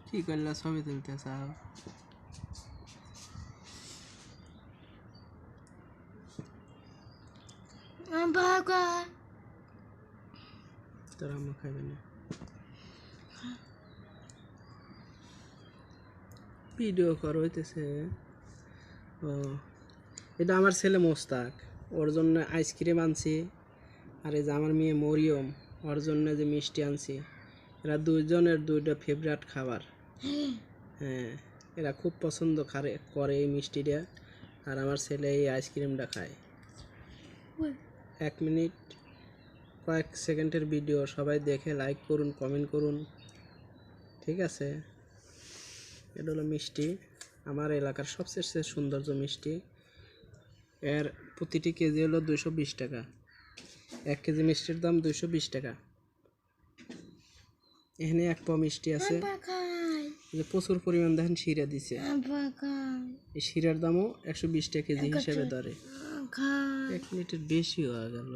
কি করলা ছবি তুলতে চাও? তোর আম্মা খাইবে না। ভিডিও কর হইতেছে। ও এটা আমার ছেলে মোস্তাক, ওর জন্য আইসক্রিম আনছি। আর এই যে আমার মেয়ে মরিয়ম, ওর জন্য যে মিষ্টি আনছি। এরা দুইজনের দুইটা ফেভারিট খাবার। হ্যাঁ, এরা খুব পছন্দ করে এই মিষ্টিটা। আর আমার ছেলে এই আইসক্রিমটা খায়। 1 মিনিট কয়েক সেকেন্ডের ভিডিও, সবাই দেখে লাইক করুন, কমেন্ট করুন, ঠিক আছে? এটা হলো মিষ্টি, আমার এলাকার সবচেয়ে সৌন্দর্য মিষ্টি। এর প্রতিটি কেজি হলো 220 টাকা। 1 কেজি মিষ্টির দাম 220 টাকা। এখানে 1 পাও মিষ্টি আছে, যে প্রচুর পরিমাণ দেখেন শিরা দিছে। এই শিরার দামও 120 টাকা কেজি হিসেবে ধরে। 1 মিনিটের বেশি হয়ে গেল।